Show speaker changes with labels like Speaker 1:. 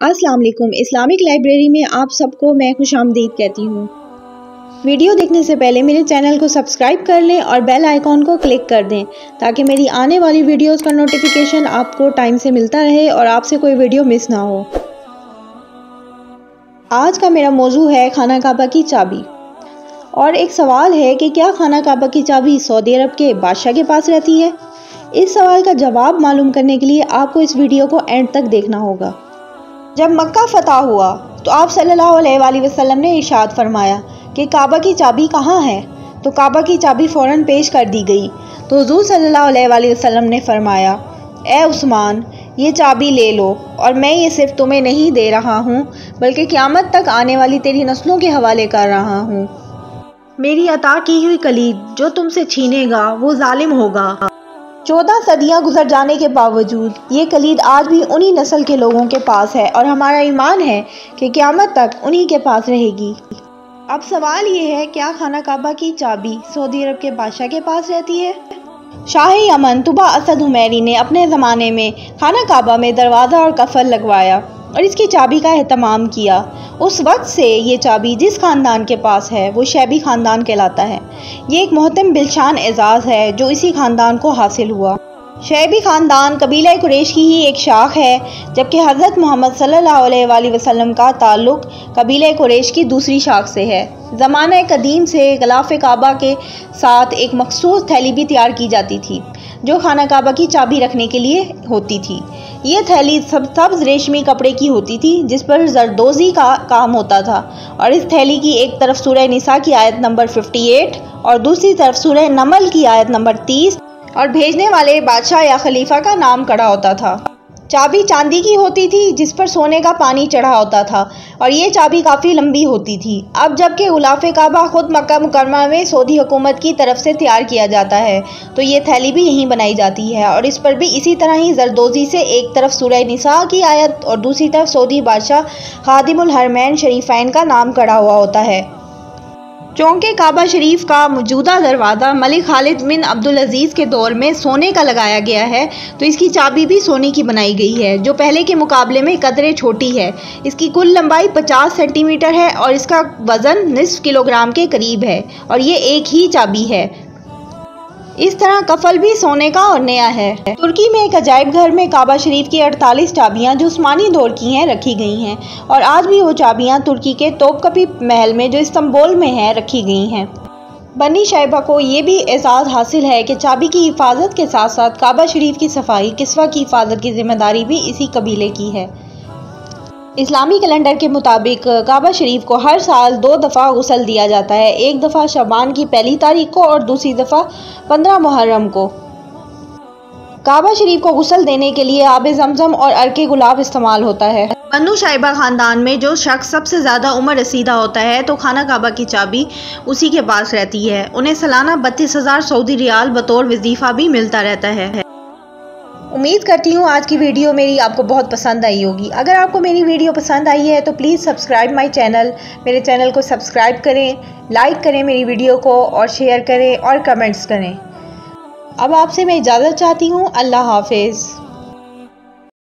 Speaker 1: अस्सलाम वालेकुम। Islamic library में आप सबको मैं खुशामदीद कहती हूँ। वीडियो देखने से पहले मेरे चैनल को सब्सक्राइब कर लें और बेल आइकॉन को क्लिक कर दें ताकि मेरी आने वाली वीडियोस का नोटिफिकेशन आपको टाइम से मिलता रहे और आपसे कोई वीडियो मिस ना हो। आज का मेरा मौजू है खाना काबा की चाबी। और एक सवाल है कि क्या खाना काबा की चाबी सऊदी अरब के बादशाह के पास रहती है? इस सवाल का जवाब मालूम करने के लिए आपको इस वीडियो को एंड तक देखना होगा। जब मक्का फतह हुआ तो आप सल्लल्लाहु अलैहि वसल्लम ने इरशाद फरमाया कि काबा की चाबी कहाँ है, तो काबा की चाबी फ़ौरन पेश कर दी गई। तो हुज़ूर सल्लल्लाहु अलैहि वसल्लम ने फरमाया, ए उस्मान, ये चाबी ले लो और मैं ये सिर्फ तुम्हें नहीं दे रहा हूँ बल्कि क़यामत तक आने वाली तेरी नस्लों के हवाले कर रहा हूँ। मेरी अता की हुई कलीद जो तुमसे छीनेगा वो जालिम होगा। 14 सदियां गुजर जाने के बावजूद ये कलीद आज भी उन्हीं नस्ल के लोगों के पास है और हमारा ईमान है कि क़यामत तक उन्हीं के पास रहेगी। अब सवाल ये है, क्या खाना काबा की चाबी सऊदी अरब के बादशाह के पास रहती है? शाह यमन तुबा असद हुमैरी ने अपने ज़माने में खाना काबा में दरवाज़ा और कफल लगवाया और इसकी चाबी का एहतमाम किया। उस वक्त से ये चाबी जिस ख़ानदान के पास है वो शैबी ख़ानदान कहलाता है। ये एक मोहतम बिलशान एजाज़ है जो इसी ख़ानदान को हासिल हुआ। शैबी ख़ानदान कबीला कुरैश की ही एक शाख है, जबकि हज़रत मोहम्मद सल्लल्लाहु अलैहि वसल्लम का ताल्लुक़ कबीला कुरैश की दूसरी शाख से है। ज़माना कदीम से ग़िलाफ़े काबा के साथ एक मखसूस थैली भी तैयार की जाती थी जो खाना काबा की चाबी रखने के लिए होती थी। ये थैली सब्ज़ रेशमी कपड़े की होती थी जिस पर जरदोज़ी का काम होता था और इस थैली की एक तरफ सूरह निसा की आयत नंबर 58 और दूसरी तरफ सूरह नमल की आयत नंबर 30 और भेजने वाले बादशाह या खलीफा का नाम कड़ा होता था। चाबी चांदी की होती थी जिस पर सोने का पानी चढ़ा होता था और ये चाबी काफ़ी लंबी होती थी। अब जबकि ग़िलाफ़े काबा ख़ुद मक्का मुकर्रमा में सऊदी हुकूमत की तरफ से तैयार किया जाता है तो ये थैली भी यहीं बनाई जाती है और इस पर भी इसी तरह ही जरदोज़ी से एक तरफ सूरह निसा की आयत और दूसरी तरफ सऊदी बादशाह खादिमुल हरमैन शरीफैन का नाम कड़ा हुआ होता है। चौंके काबा शरीफ का मौजूदा दरवाज़ा मलिक खालिद बिन अब्दुल अजीज़ के दौर में सोने का लगाया गया है, तो इसकी चाबी भी सोने की बनाई गई है जो पहले के मुकाबले में कदरे छोटी है। इसकी कुल लंबाई 50 सेंटीमीटर है और इसका वज़न निस्फ किलोग्राम के करीब है और ये एक ही चाबी है। इस तरह कफल भी सोने का और नया है। तुर्की में एक अजायब घर में काबा शरीफ की 48 चाबियाँ जो उस्मानी दौर की हैं रखी गई हैं और आज भी वो चाबियाँ तुर्की के तोपकपी महल में जो इस्तांबुल में है रखी गई हैं। बनी शैबा को ये भी एजाज़ हासिल है कि चाबी की हिफाजत के साथ साथ काबा शरीफ की सफाई किस्वा की हिफाजत की जिम्मेदारी भी इसी कबीले की है। इस्लामी कैलेंडर के मुताबिक काबा शरीफ को हर साल 2 दफ़ा गुस्ल दिया जाता है, एक दफ़ा शबान की पहली तारीख को और दूसरी दफ़ा 15 मुहर्रम को। काबा शरीफ को गुस्ल देने के लिए आब जमजम और अर्के गुलाब इस्तेमाल होता है। बनु शाइबा ख़ानदान में जो शख्स सबसे ज़्यादा उम्र रसीदा होता है तो खाना काबा की चाबी उसी के पास रहती है। उन्हें सालाना 32,000 सऊदी रियाल बतौर वजीफ़ा भी मिलता रहता है। उम्मीद करती हूँ आज की वीडियो मेरी आपको बहुत पसंद आई होगी। अगर आपको मेरी वीडियो पसंद आई है तो प्लीज़ सब्सक्राइब माय चैनल, मेरे चैनल को सब्सक्राइब करें, लाइक करें मेरी वीडियो को और शेयर करें और कमेंट्स करें। अब आपसे मैं इजाज़त चाहती हूँ। अल्लाह हाफिज़।